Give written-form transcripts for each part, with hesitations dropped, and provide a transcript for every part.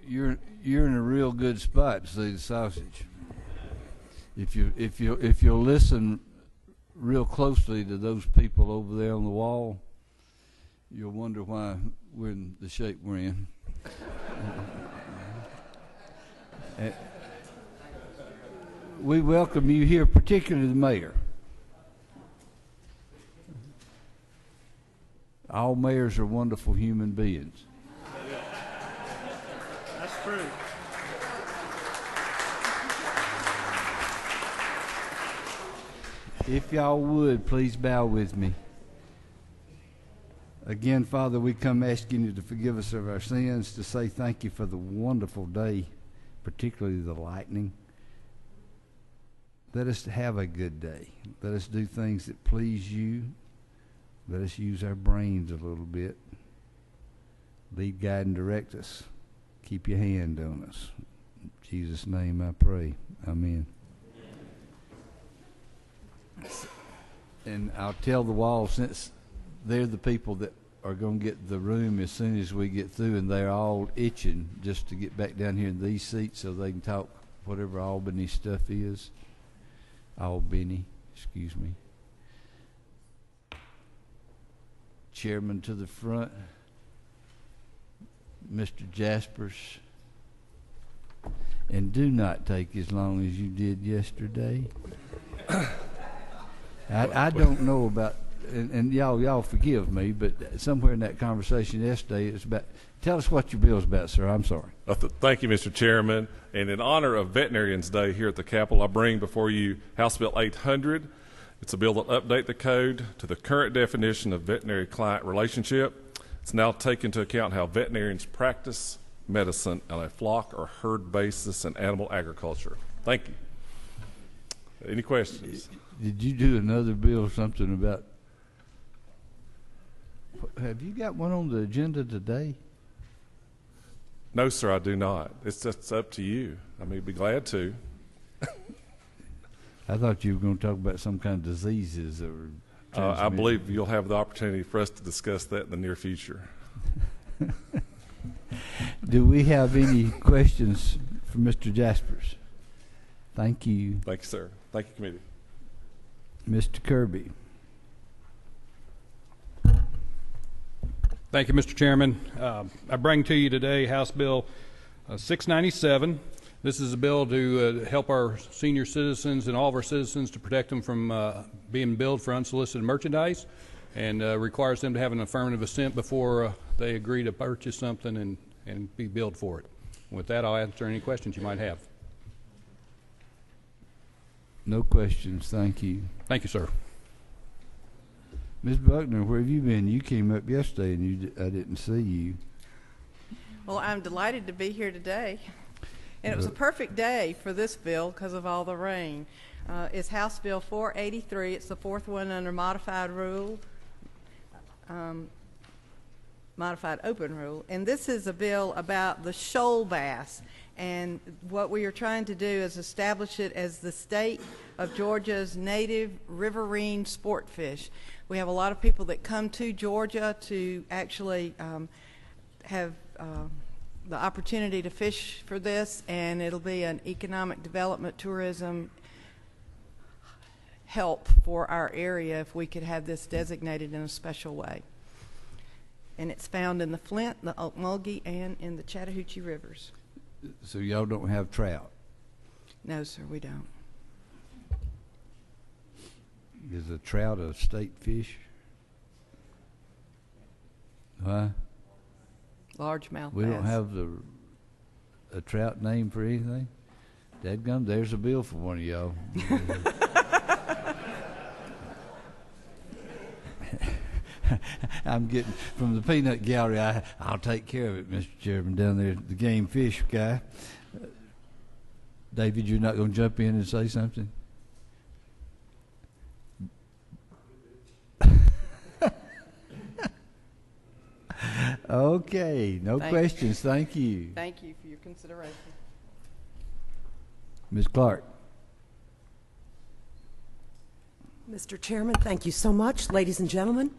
you're in a real good spot to see the sausage. If you'll listen real closely to those people over there on the wall, you'll wonder why we're in the shape we're in. We welcome you here, particularly the mayor. All mayors are wonderful human beings. That's true. If y'all would, please bow with me. Again, Father, we come asking you to forgive us of our sins, to say thank you for the wonderful day, particularly the lightning. Let us have a good day. Let us do things that please you. Let us use our brains a little bit. Lead, guide, and direct us. Keep your hand on us. In Jesus' name I pray. Amen. And I'll tell the wall, since they're the people that are going to get the room as soon as we get through, and they're all itching just to get back down here in these seats so they can talk whatever Albany stuff is. Albany, excuse me. Chairman to the front, Mr. Jaspers. And do not take as long as you did yesterday. I don't know about, and y'all forgive me, but somewhere in that conversation yesterday, it's about, tell us what your bill's about, sir. I'm sorry. Thank you, Mr. Chairman. And in honor of Veterinarians Day here at the Capitol, I bring before you House Bill 800. It's a bill that will update the code to the current definition of veterinary-client relationship. It's now taken into account how veterinarians practice medicine on a flock or herd basis in animal agriculture. Thank you. Any questions? Did you do another bill, something about, have you got one on the agenda today? No, sir, I do not. It's just up to you. I mean, be glad to. I thought you were going to talk about some kind of diseases that were transmitted. I believe you'll have the opportunity for us to discuss that in the near future. Do we have any questions for Mr. Jaspers? Thank you. Thank you, sir. Thank you, committee. Mr. Kirby. Thank you, Mr. Chairman. I bring to you today House Bill 697. This is a bill to help our senior citizens and all of our citizens to protect them from being billed for unsolicited merchandise, and requires them to have an affirmative assent before they agree to purchase something and be billed for it. With that, I'll answer any questions you might have. No questions. Thank you. Thank you, sir. Ms. Buckner, where have you been? You came up yesterday and I didn't see you. Well, I'm delighted to be here today. And it was a perfect day for this bill because of all the rain. It's House Bill 483. It's the fourth one under modified rule, modified open rule. And this is a bill about the shoal bass. And what we are trying to do is establish it as the state of Georgia's native riverine sport fish. We have a lot of people that come to Georgia to actually have the opportunity to fish for this, and it'll be an economic development, tourism help for our area if we could have this designated in a special way. And it's found in the Flint, the Ocmulgee, and in the Chattahoochee rivers. So y'all don't have trout? No, sir, we don't. Is a trout a state fish? Huh? Largemouth We bass. don't have a trout name for anything? Dadgum, there's a bill for one of y'all. I'm getting from the peanut gallery. I'll take care of it, Mr. Chairman, down there, the game fish guy. David, you're not going to jump in and say something? Okay, no questions. Thank you. Thank you for your consideration. Ms. Clark. Mr. Chairman, thank you so much. Ladies and gentlemen,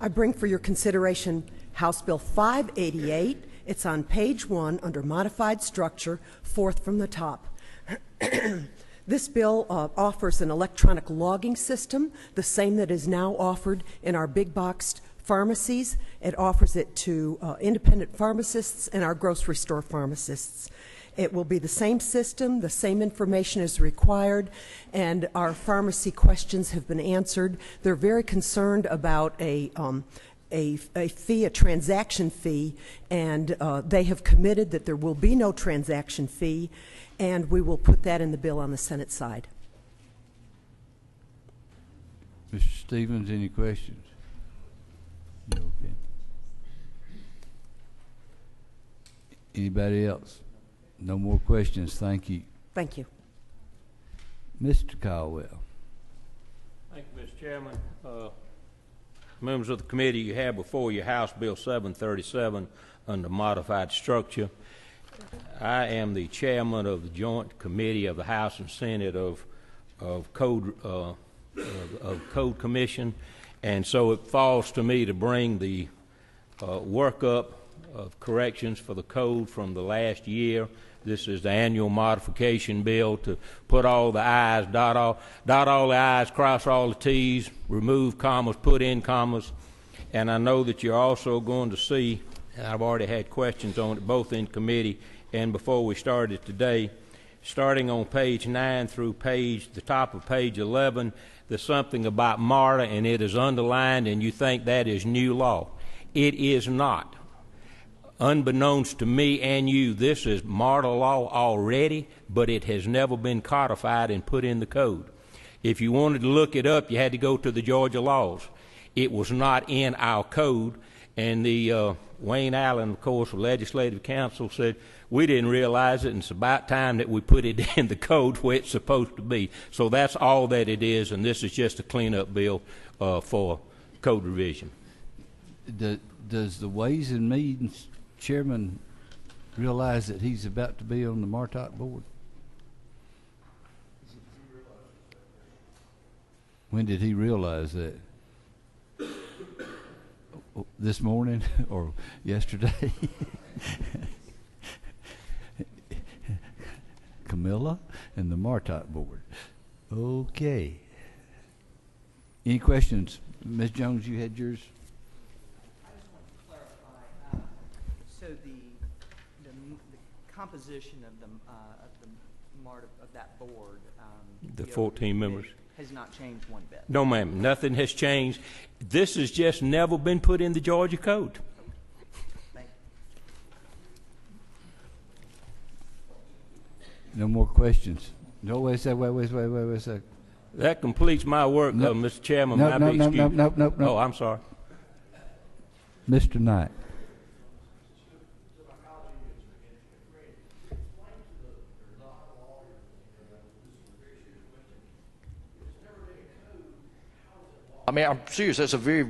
I bring for your consideration House Bill 588. It's on page 1 under Modified Structure, fourth from the top. This bill offers an electronic logging system, the same that is now offered in our big boxed pharmacies. It offers it to independent pharmacists and our grocery store pharmacists. It will be the same system, the same information is required, and our pharmacy questions have been answered. They're very concerned about a fee, a transaction fee, and they have committed that there will be no transaction fee, and we will put that in the bill on the Senate side. Mr. Stevens, any questions? No, okay. Anybody else? No more questions. Thank you. Thank you. Mr. Caldwell. Thank you, Mr. Chairman. Members of the committee, you have before you House Bill 737 under modified structure. I am the chairman of the Joint Committee of the House and Senate of Code Commission, and so it falls to me to bring the workup of corrections for the code from the last year. This is the annual modification bill to put all the I's, dot all the I's, cross all the T's, remove commas, put in commas. And I know that you're also going to see, and I've already had questions on it both in committee and before we started today, starting on page 9 through the top of page 11, there's something about MARTA, and it is underlined, and you think that is new law. It is not. Unbeknownst to me and you, this is MARTA law already, but it has never been codified and put in the code. If you wanted to look it up, you had to go to the Georgia laws. It was not in our code, and the Wayne Allen, of course, the Legislative Council said, we didn't realize it, and it's about time that we put it in the code where it's supposed to be. So that's all that it is, and this is just a cleanup bill for code revision. Does the Ways and Means Chairman realize that he's about to be on the Martot board? When did he realize that? This morning or yesterday? Camilla and the Martot board. Okay. Any questions? Ms. Jones, you had yours? So the composition of that board, The 14 members has not changed one bit. No, ma'am, nothing has changed. This has just never been put in the Georgia code. Thank you. No more questions. No, wait a second. That completes my work, Mr. Chairman. No. Oh, I'm sorry. Mr. Knight. I mean, I'm serious. That's a very,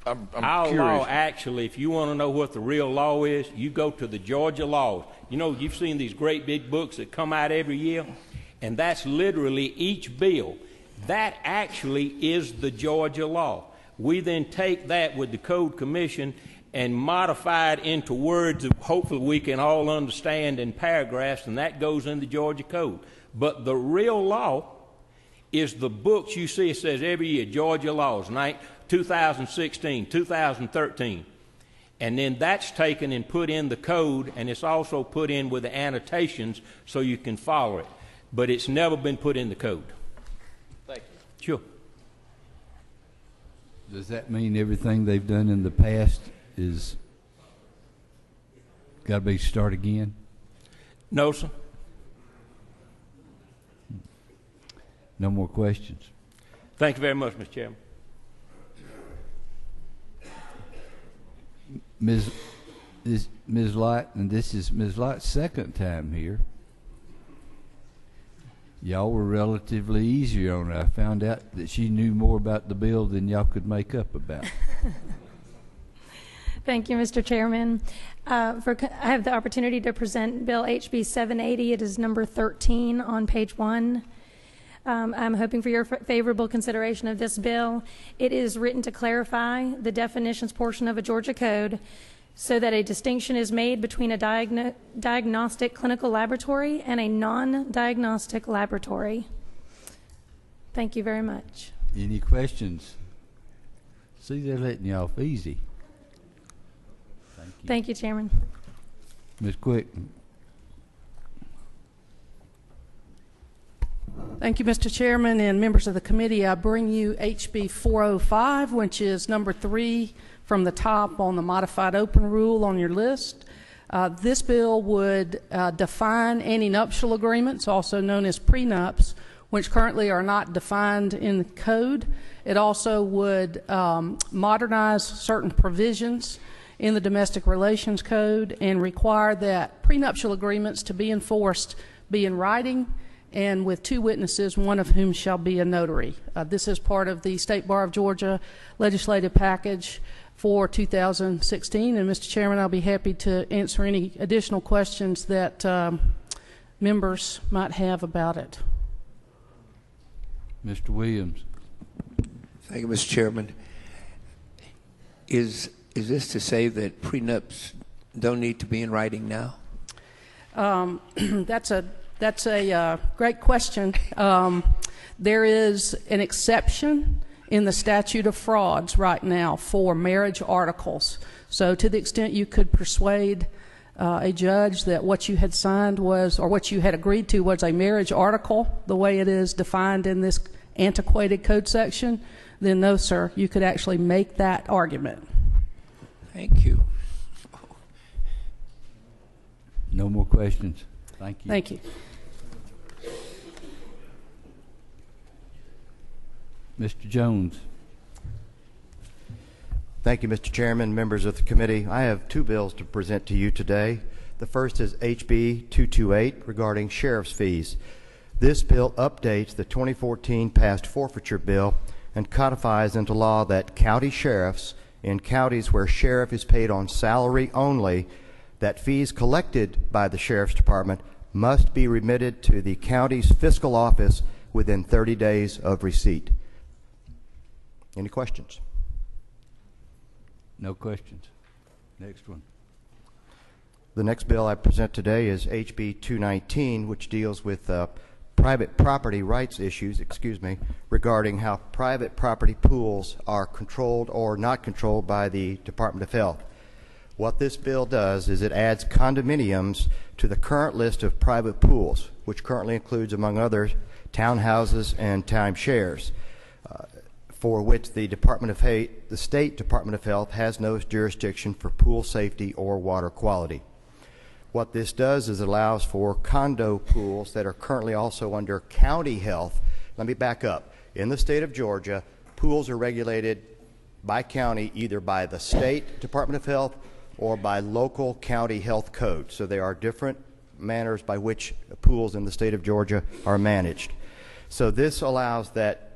I'm Our curious. law, actually, if you want to know what the real law is, you go to the Georgia laws. You know, you've seen these great big books that come out every year, and that's literally each bill. That actually is the Georgia law. We then take that with the Code Commission and modify it into words that hopefully we can all understand in paragraphs, and that goes in the Georgia Code. But the real law is the books you see. It says every year, Georgia laws, 2016, 2013. And then that's taken and put in the code, and it's also put in with the annotations so you can follow it. But it's never been put in the code. Thank you. Sure. Does that mean everything they've done in the past is got to be start again? No, sir. No more questions. Thank you very much, Mr. Chairman. Ms. Light, and this is Ms. Light's second time here. Y'all were relatively easier on her. I found out that she knew more about the bill than y'all could make up about. Thank you, Mr. Chairman. I have the opportunity to present Bill HB 780. It is number 13 on page 1. I'm hoping for your favorable consideration of this bill. It is written to clarify the definitions portion of a Georgia code so that a distinction is made between a diagnostic clinical laboratory and a non-diagnostic laboratory. Thank you very much. Any questions? See, they're letting you off easy. Thank you. Thank you, Chairman. Ms. Quick. Thank you, Mr. Chairman and members of the committee. I bring you HB 405, which is number 3 from the top on the modified open rule on your list. This bill would define antenuptial agreements, also known as prenups, which currently are not defined in the code. It also would modernize certain provisions in the Domestic Relations Code and require that prenuptial agreements to be enforced be in writing and with 2 witnesses, one of whom shall be a notary. This is part of the State Bar of Georgia legislative package for 2016. And Mr. Chairman, I'll be happy to answer any additional questions that members might have about it. Mr. Williams. Thank you, Mr. Chairman. Is this to say that prenups don't need to be in writing now? That's a great question. There is an exception in the statute of frauds right now for marriage articles. So to the extent you could persuade a judge that what you had signed was, or what you had agreed to was a marriage article, the way it is defined in this antiquated code section, then no, sir, you could actually make that argument. Thank you. No more questions. Thank you. Thank you. Mr. Jones. Thank you, Mr. Chairman, members of the committee. I have 2 bills to present to you today. The first is HB 228 regarding sheriff's fees. This bill updates the 2014 passed forfeiture bill and codifies into law that county sheriffs in counties where sheriff is paid on salary only, that fees collected by the sheriff's department must be remitted to the county's fiscal office within 30 days of receipt. Any questions? No questions. Next one. The next bill I present today is HB 219, which deals with private property rights issues, regarding how private property pools are controlled or not controlled by the Department of Health. What this bill does is it adds condominiums to the current list of private pools, which currently includes, among others, townhouses and timeshares, for which the State Department of Health has no jurisdiction for pool safety or water quality. What this does is it allows for condo pools that are currently also under county health. Let me back up. In the state of Georgia, pools are regulated by county either by the State Department of Health or by local county health code. So there are different manners by which pools in the state of Georgia are managed. So this allows that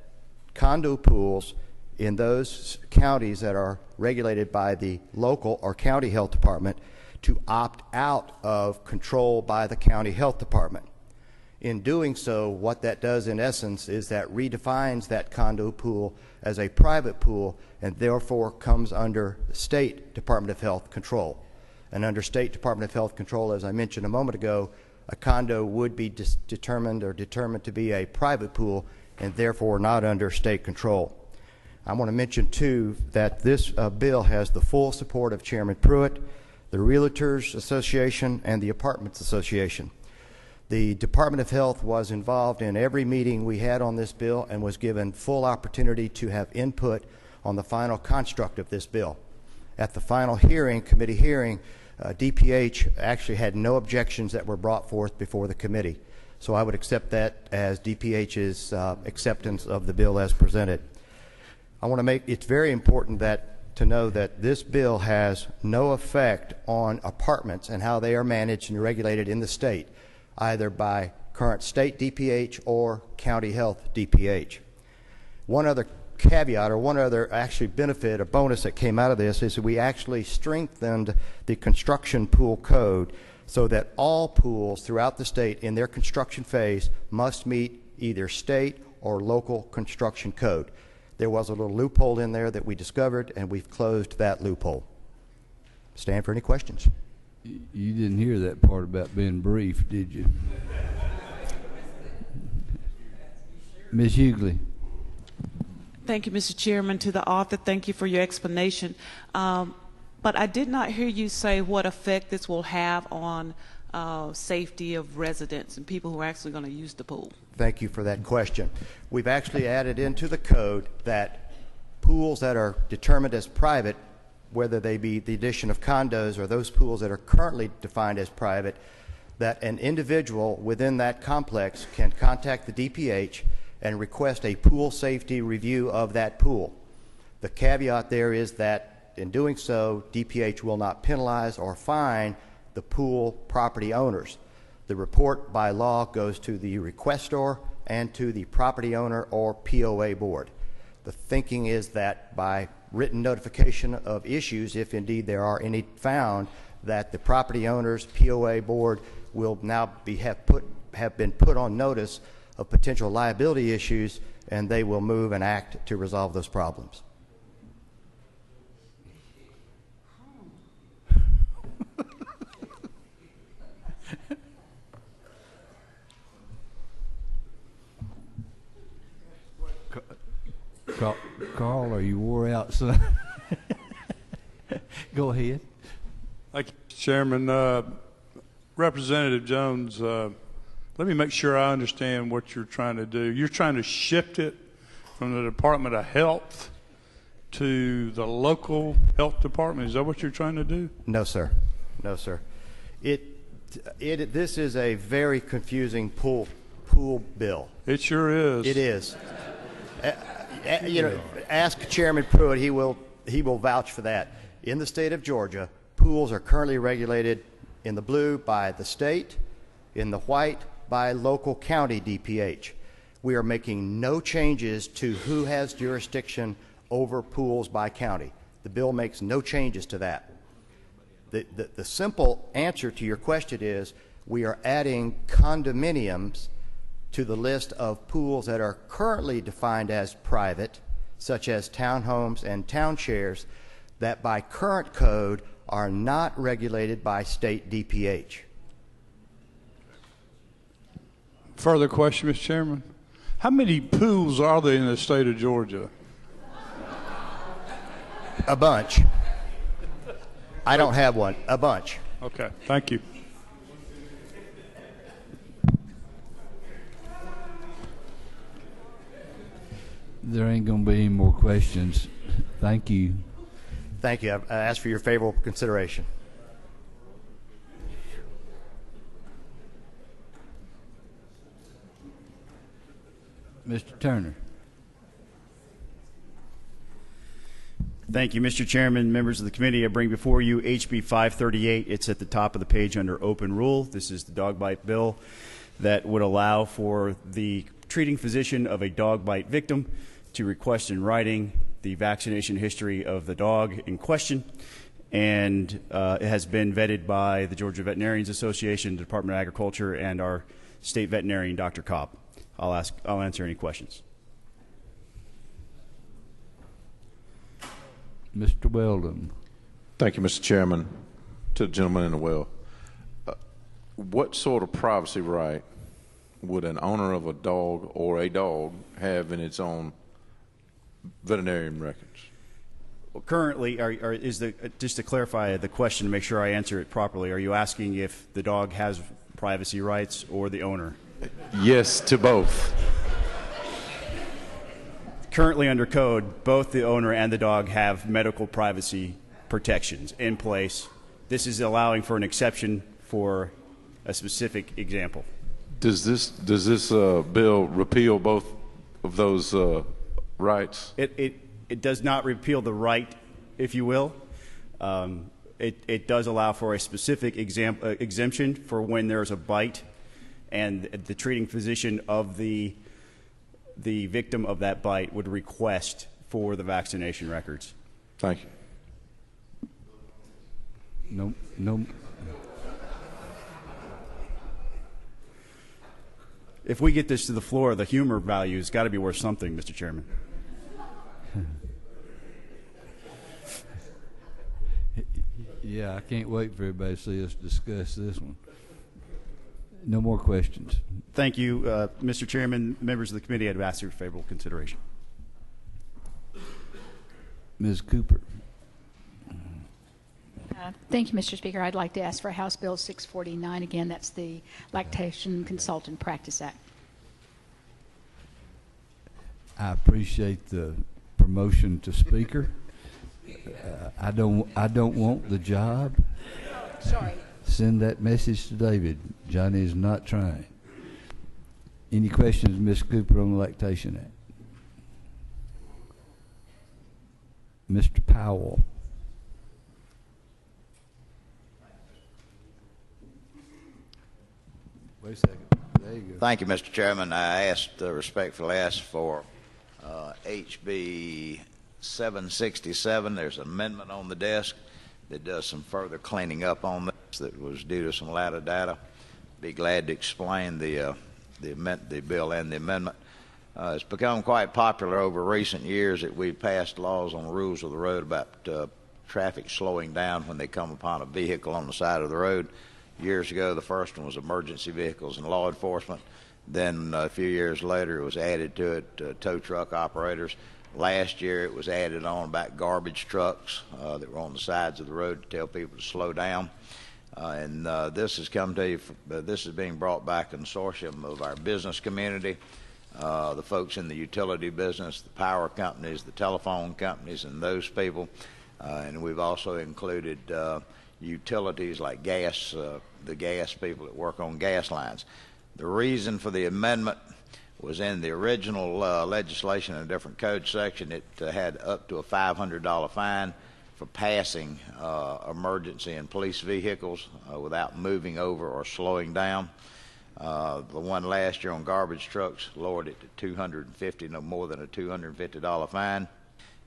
condo pools in those counties that are regulated by the local or county health department to opt out of control by the county health department. In doing so, what that does in essence is that redefines that condo pool as a private pool and therefore comes under State Department of Health control. And under State Department of Health control, as I mentioned a moment ago, a condo would be determined to be a private pool and therefore not under state control. I want to mention too that this bill has the full support of Chairman Pruitt, the Realtors Association, and the Apartments Association. The Department of Health was involved in every meeting we had on this bill and was given full opportunity to have input on the final construct of this bill. At the final hearing, committee hearing, DPH actually had no objections that were brought forth before the committee. So I would accept that as DPH's acceptance of the bill as presented. I want to make it's very important to know that this bill has no effect on apartments and how they are managed and regulated in the state, either by current state DPH or county health DPH. One other caveat, or one other actually benefit or bonus that came out of this, is that we actually strengthened the construction pool code so that all pools throughout the state in their construction phase must meet either state or local construction code. There was a little loophole in there that we discovered, and we've closed that loophole. stand for any questions. You didn't hear that part about being brief, did you? Ms. Hughley. Thank you, Mr. Chairman. To the author, thank you for your explanation. But I did not hear you say what effect this will have on safety of residents and people who are actually going to use the pool. Thank you for that question. We've actually added into the code that pools that are determined as private, whether they be the addition of condos or those pools that are currently defined as private, that an individual within that complex can contact the DPH and request a pool safety review of that pool. The caveat there is that in doing so, DPH will not penalize or fine the pool property owners. The report by law goes to the requestor and to the property owner or POA board. The thinking is that by written notification of issues, if indeed there are any found, that the property owners POA board will now have been put on notice of potential liability issues, and they will move and act to resolve those problems. Carl, are you wore out, son? Go ahead. Thank you, Chairman. Representative Jones, let me make sure I understand what you're trying to do. You're trying to shift it from the Department of Health to the local health department. Is that what you're trying to do? No, sir. No, sir. This is a very confusing pool bill. It sure is. It is. You know, ask Chairman Pruitt. He will vouch for that. In the state of Georgia, pools are currently regulated in the blue by the state, in the white by local county DPH. We are making no changes to who has jurisdiction over pools by county. The bill makes no changes to that. The simple answer to your question is we are adding condominiums to the list of pools that are currently defined as private, such as townhomes and town shares, that by current code are not regulated by state DPH. Further question, Mr. Chairman. How many pools are there in the state of Georgia? A bunch. I don't have one. A bunch. Okay, thank you. There ain't going to be any more questions. Thank you. Thank you. I ask for your favorable consideration. Mr. Turner. Thank you, Mr. Chairman, members of the committee. I bring before you HB 538. It's at the top of the page under open rule. This is the dog bite bill that would allow for the treating physician of a dog bite victim to request in writing the vaccination history of the dog in question. And it has been vetted by the Georgia Veterinarians Association, the Department of Agriculture, and our state veterinarian, Dr. Cobb. I'll answer any questions. Mr. Weldon. Thank you, Mr. Chairman. To the gentleman in the well, what sort of privacy right would an owner of a dog or a dog have in its own veterinarian records? Well, currently, just to clarify the question to make sure I answer it properly, are you asking if the dog has privacy rights or the owner? Yes, to both. Currently under code, both the owner and the dog have medical privacy protections in place. This is allowing for an exception for a specific example. Does this bill repeal both of those rights? It does not repeal the right, if you will. It does allow for a specific exemption for when there's a bite and the treating physician of the victim of that bite would request for the vaccination records. Thank you. No. If we get this to the floor, the humor value has got to be worth something, Mr. Chairman. Yeah, I can't wait for everybody to see us discuss this one. No more questions. Thank you, Mr. Chairman. Members of the committee, I'd ask your favorable consideration. Ms. Cooper. Thank you, Mr. Speaker. I'd like to ask for House Bill 649 again. That's the Lactation Consultant Practice Act. I appreciate the promotion to speaker. I don't want the job. Sorry. Send that message to David. Johnny is not trying. Any questions, Ms. Cooper, on the Lactation Act? Mr. Powell. Wait a second. There you go. Thank you, Mr. Chairman. I respectfully asked for HB 767. There's an amendment on the desk that does some further cleaning up on this that was due to some latter data. Be glad to explain the bill and the amendment. It's become quite popular over recent years that we've passed laws on the rules of the road about traffic slowing down when they come upon a vehicle on the side of the road. Years ago, the first one was emergency vehicles and law enforcement. Then a few years later, it was added to it tow truck operators. Last year, it was added on about garbage trucks that were on the sides of the road to tell people to slow down. And this has come to you. This is being brought by a consortium of our business community, the folks in the utility business, the power companies, the telephone companies, and those people. And we've also included utilities like gas, the gas people that work on gas lines. The reason for the amendment was in the original legislation in a different code section. It had up to a $500 fine for passing emergency and police vehicles without moving over or slowing down. The one last year on garbage trucks lowered it to $250, no more than a $250 fine.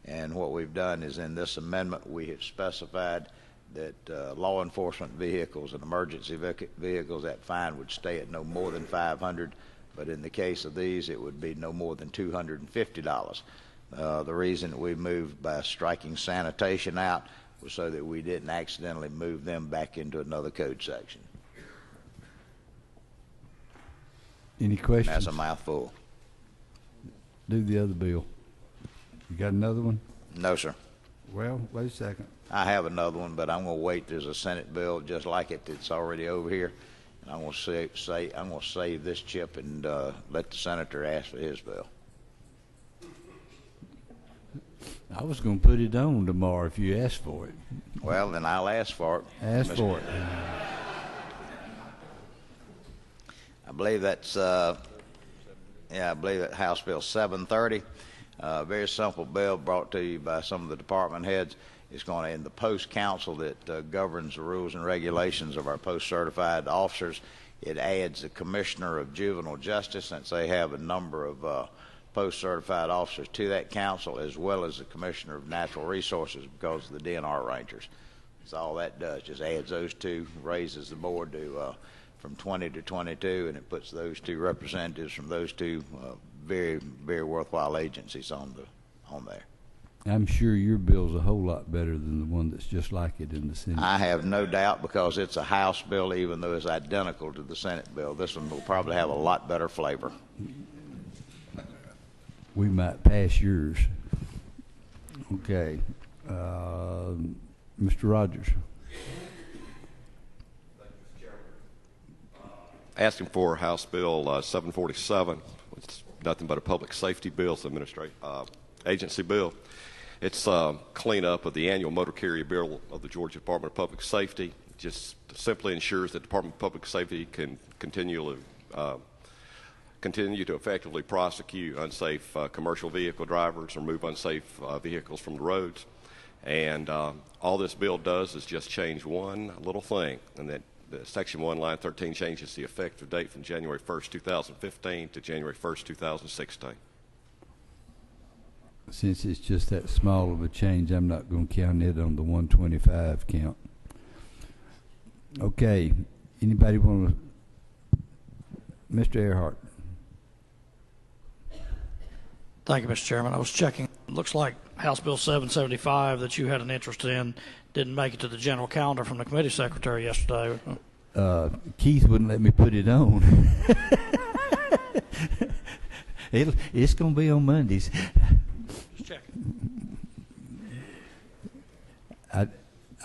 And what we've done is in this amendment we have specified that law enforcement vehicles and emergency vehicles, that fine would stay at no more than $500, but in the case of these it would be no more than $250. The reason that we moved by striking sanitation out was so that we didn't accidentally move them back into another code section. Any questions? That's a mouthful. Do the other bill. You got another one? No, sir. Well, wait a second. I have another one, but I'm going to wait. There's a Senate bill just like it that's already over here. And I'm going to save this chip and let the senator ask for his bill. I was going to put it on tomorrow if you asked for it. Well, then I'll ask for it. Ask for it. I believe that's, I believe that House Bill 730. Very simple bill brought to you by some of the department heads. It's going to, in the post council that governs the rules and regulations of our post-certified officers, it adds the Commissioner of Juvenile Justice, since they have a number of post-certified officers to that council, as well as the Commissioner of Natural Resources because of the DNR Rangers. So all that does, just adds those two, raises the board to from 20 to 22, and it puts those two representatives from those two very, very worthwhile agencies on there. I'm sure your bill's a whole lot better than the one that's just like it in the Senate. I have no doubt, because it's a House bill, even though it's identical to the Senate bill. This one will probably have a lot better flavor. We might pass yours. Okay. Mr. Rogers. Asking for House Bill 747. It's nothing but a public safety bill. It's an agency bill. It's cleanup of the annual motor carrier bill of the Georgia Department of Public Safety. It just simply ensures that the Department of Public Safety can continue to effectively prosecute unsafe commercial vehicle drivers or move unsafe vehicles from the roads. And all this bill does is just change one little thing, and that Section 1, Line 13 changes the effective date from January 1st, 2015 to January 1st, 2016. Since it's just that small of a change, I'm not going to count it on the 125 count. Okay. Anybody want to? Mr. Earhart. Thank you, Mr. Chairman. I was checking. It looks like House Bill 775 that you had an interest in didn't make it to the general calendar from the committee secretary yesterday. Keith wouldn't let me put it on. It's going to be on Mondays. Just check. I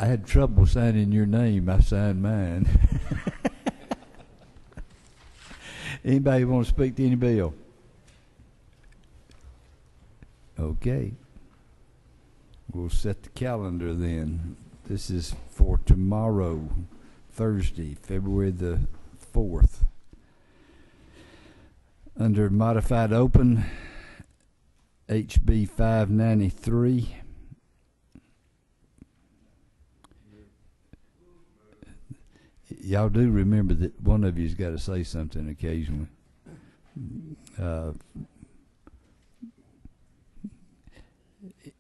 had trouble signing your name. I signed mine. Anybody want to speak to any bill? Okay. We'll set the calendar then. This is for tomorrow, Thursday, February the 4th. Under modified open, HB 593. Y'all do remember that one of you's got to say something occasionally.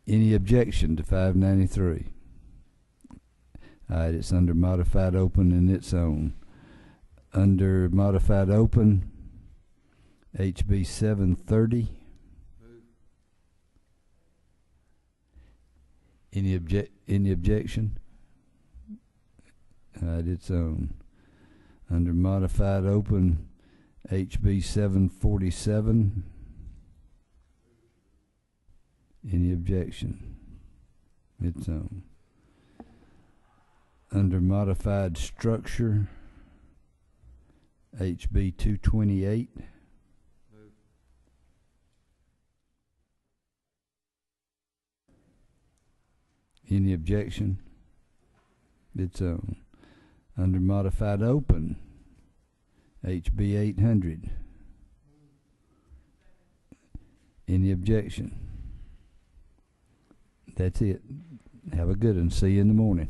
Any objection to 593? All right, it's under modified open and its own. Under modified open, HB 730. Any objection? All right, its own. Under modified open, HB 747. Any objection? Its own. Under modified structure, HB 228. Any objection? Its own. Under modified open, HB 800. Any objection? That's it. Have a good one. See you in the morning.